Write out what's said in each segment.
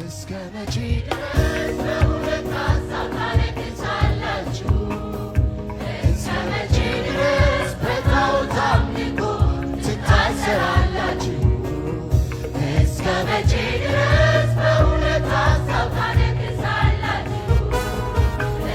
እስከ መቼ ድረስ በሁለት ሐሳብ ታለቅሳላችሁ? እስከ መቼ ድረስ በጣዖት አምልኮ ትታሰራላችሁ? እስከ መቼ ድረስ በሁለት ሐሳብ ታለቅሳላችሁ?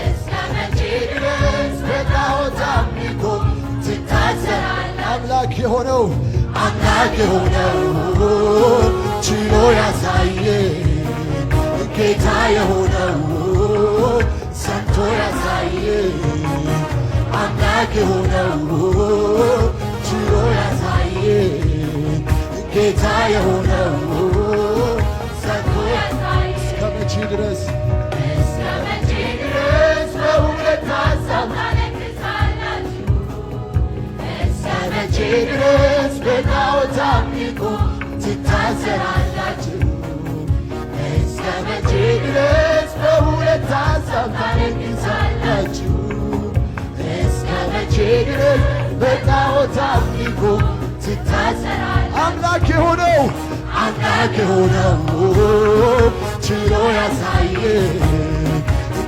እስከ መቼ ድረስ በጣዖት አምልኮ ትታሰራላችሁ? አምላክ የሆነው ችሎ ያሳየ ጌታ የሆነው ሰምቶ ያሳየ አምላክ የሆነው ችሎ ያሳየ ጌታ የሆነው ሰምቶ ያሳየ እስከ መቼ ድረስ በሁለት ሐሳብ ታለቅሳላችሁ? እስከ መቼ ድረስ በጣዖት አምልኮ ትታሰራላችሁ? እስከ መቼ ድረስ በሁለት ሐሳብ ታለቅሳላችሁ? እስከ መቼ ድረስ በጣዖት አምልኮ ትታሰራላችሁ? አምላክ የሆነው ችሎ ያሳየ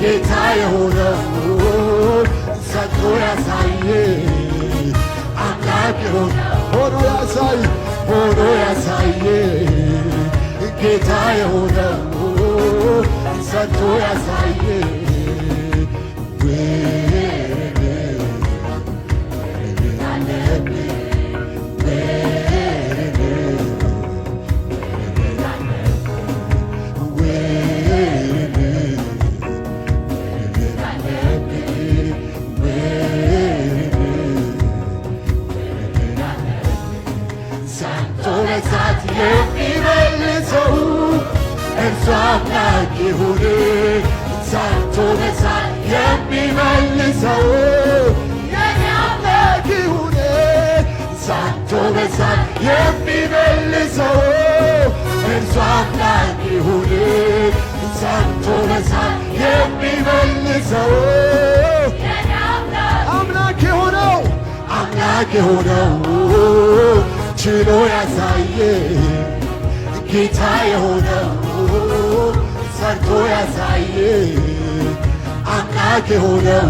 ጌታ የሆነው ሰጥቶ ያሳየ አምላክ ሆኖ ያሳየ ጌታ የሆነው ሰጥቶ ያሳየ የሚመልሰው እርሱ አምላክ ይሁን። ሰምቶ በሳት የሚመልሰው የኔ አምላክ ይሁን። ሰምቶ በሳት የሚመልሰው እርሱ አምላክ ይሁን። ሰምቶ በሳት የሚመልሰው አምላክ የሆነው ችሎ ያሳየ ጌታ የሆነው ሰርቶ ያሳየ አምላክ የሆነው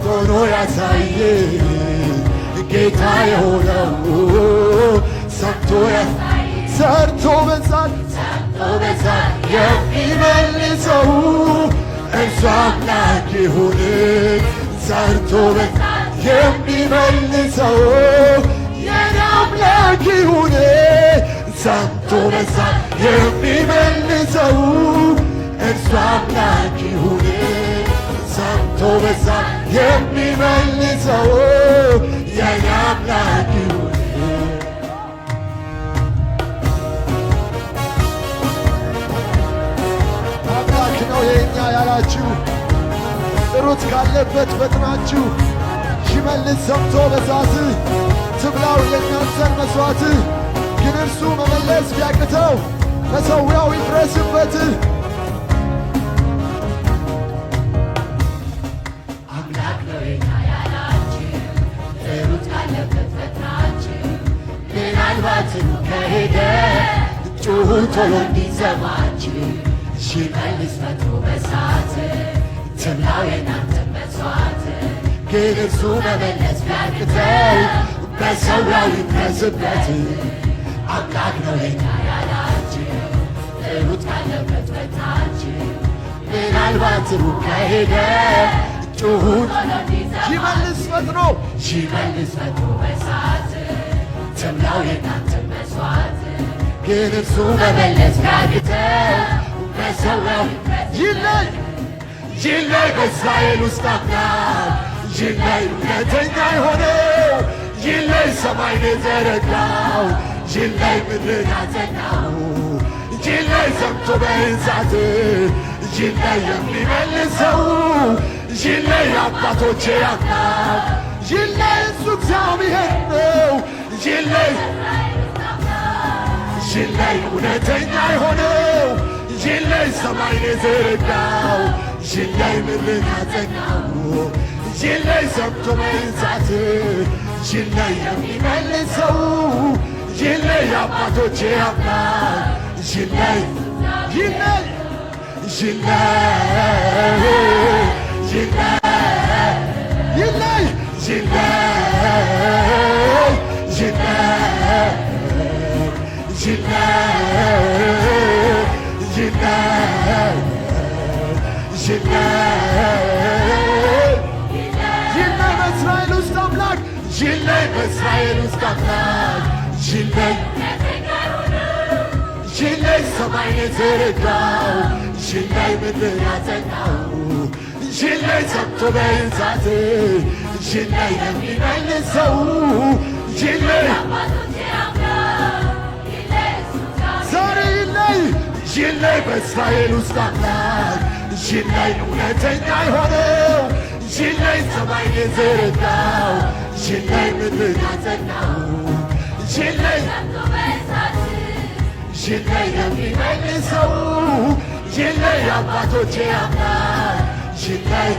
ሆኖ ያሳየ ጌታ የሆነው ሰርቶ በሳት የሚመልሰው እርሱ አምላክ ይሁን። ሰርቶ በሳት የሚመልሰው የኔ አምላክ ይሁን። ሰምቶ በሳት የሚመልሰው እርሱ አምላክ ይሁን። ሰምቶ በሳት የሚመልሰው የኔ አምላክ ይሁን። አምላክ ነው የእኛ ያላችሁ ጥሩት ካለበት ፈጥናችሁ ይመልስ ሰምቶ በሳት ትብላው የእናንተን መሥዋዕት። ግን እርሱ መመለስ ቢያቅተው መሠዊያው ይፍረስበት። አምላክ ነው የኛ ያላችሁ ጥሩት ካለበት ፈጥናችሁ ምናልባት ከሄደ ጩኹ ቶሎ እንዲሰማችሁ ይመልስ ፈጥኖ በሳት ትብላው የእናንተን መሥዋዕት። ግን እርሱ መመለስ ቢያቅተው መሠዊያው ይፍረስበት። አምላክ ነው የኛ ያላችሁ ጥሩት ካለበት ፈጥናችሁ ምናልባት ሩቅ ከሄደ ጩኹ ይመልስ ፈጥኖ በሳት ትብላው የእናንተን መሥዋዕት። ግን እርሱ መመለስ ቢያቅተው መሠዊያው ይለይ በእስራኤል ውስጥ አምላክ ይለይ እውነተኛ የሆነው ይለይ ሰማይን የዘረጋው ይለይ ምድርን ያጸናው ይለይ ሰምቶ በእሳት ይለይ የሚመልሰው ይለይ አባቶቼ አምላክ ይለይ እሱ እግዚአብሔር ነው። ይለይ እውነተኛ የሆነው ይለይ ሰማይን የዘረጋው ይለይ ምድርን ያጸናው ይለይ ሰምቶ በእሳት ይለይ የሚመልሰው ይለይ አባቶቼ አምላክ ይለይ ይለይ ይለይ በእስራኤል ውስጥ አምላክ ይለይ በእስራኤል ውስጥ አምላክ ይለይ ሰማይን የዘረጋው ይለይ ምድር ያጸናው ይለይ ሰምቶ በእሳት ይለይ የሚመልሰው ይለይ ዛሬ ይለይ በእስራኤል ውስጥ አምላክ ይለይ እውነተኛ የሆነው ይለይ ሰማይን የዘረጋው ይለይ ምድር ያጸናው ይለይ የሚመልሰው ይለይ አባቶቼ አምላክ ይለይ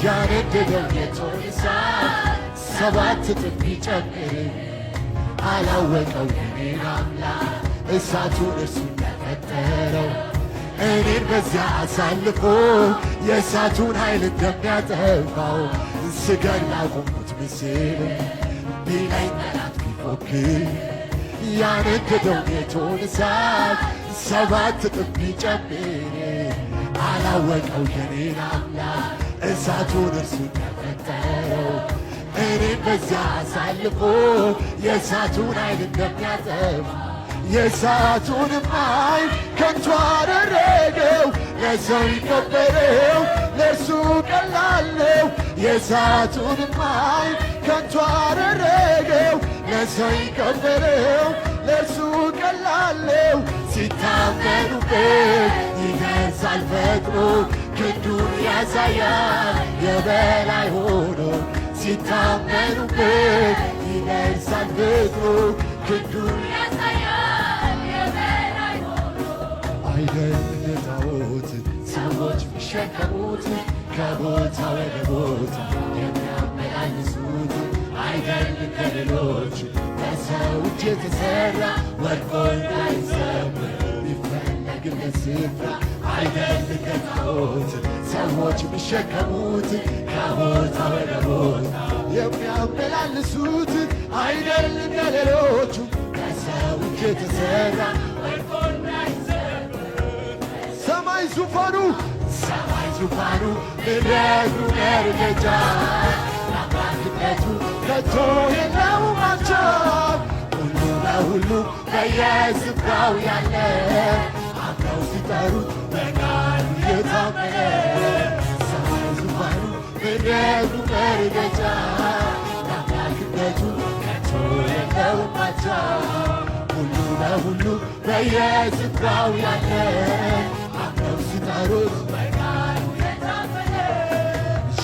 ያነደደው የጦር እሳት ሰባት እጥፍ ቢጨምር አላወቀው የኔን አምላክ እሳቱን እርሱ እንደፈጠረው እኔን በዚያ አሳልፎ የእሳቱን ኃይል እንደሚያጠፋው ስገድ ላቆምኩት ምስል ቢለኝ ጠላት ቢፎክር ያነደደው የጦር እሳት ሰባት እጥፍ ቢጨምር አላወቀው የኔን አምላክ እሳቱን እርሱ እንደፈጠረው እኔም በዚያ አሳልፎ የእሳቱን ኃይል እንደሚያጠፋ የእሳቱንም ኃይል ከንቱ አደረገው ለሰው ይከበረው ለእርሱ ቀላል ነው። የእሳቱንም ኃይል ከንቱ አደረገው ለሰው ይከበረው ለእርሱ ቀላል ነው። ሲታመኑበት ይደርሳል ፈጥኖ ክንዱን ያሳያል የበላይ ሆኖ ሲታመኑበት ይደርሳል ፈጥኖ ክንዱን ያሳያል የበላይ ሆኖ አይደል ጣዖት ሰዎች ቢሸከሙት ከቦታ ወደ ቦታ የሚያመላልሱት አይደል ከሌሎች በሰው እጅ የተሠራ ወድቆ እንዳይሰበር ቢፈለግለት ስፍራ አይደል ከጣዖት ሰዎች ቢሸከሙት ከቦታ ወደ ቦታ የሚያመላልሱት አይደል ከሌሎቹ በሰው እጅ የተሠራ ወድቆ እንዳይሰበር ሰማይ ዙፋኑ ምድሩ መርገጫ ለአምላክነቱ ከቶ የለውም አቻ ሁሉ በሁሉ በየስፍራው ያለ አብረው ሲጠሩት በቃሉ የታመነ ሰማይ ዙፋኑ ምድሩ መርገጫ ለአምላክነቱ ከቶ የለውም አቻ ሁሉ በሁሉ በየስፍራው ያለ አብረው ሲጠሩት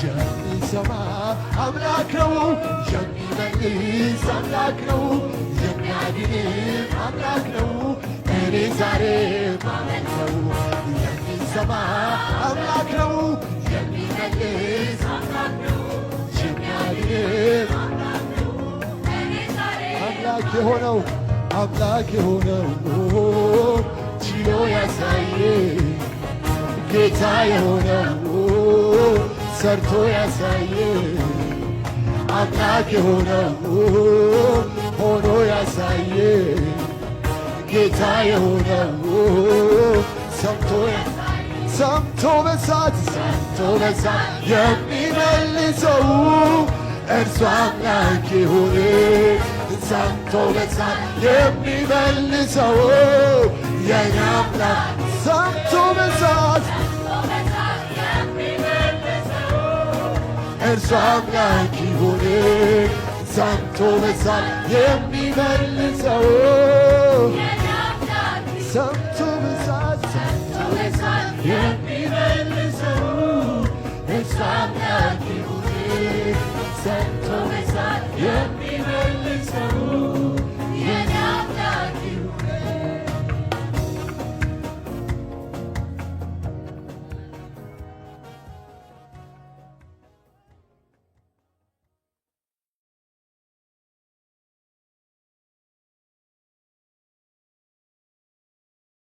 የሚሰማ አምላክ ነው፣ የሚመልስ አምላክ ነው፣ የሚያድን አምላክ ነው። እኔ ዛሬ ማመልከው የሚሰማ አምላክ ነው፣ የሚመልስ አምላክ ነው፣ የሚያድን አምላክ የሆነው ችሎ ያሳየ ጌታ የሆነው ሰርቶ ያሳየ አምላክ የሆነው ሆኖ ያሳየ ጌታ የሆነው ሰምቶ በሳት የሚመልሰው እርሱ አምላክ የሆነ ሰምቶ በሳት የሚመልሰው የኔ አምላክ ሰምቶ በሳት እርሱ አምላክ ይሁን ሰምቶ በሳት የሚመልሰው ሰምቶ በሳት የሚመልሰው እርሱ አምላክ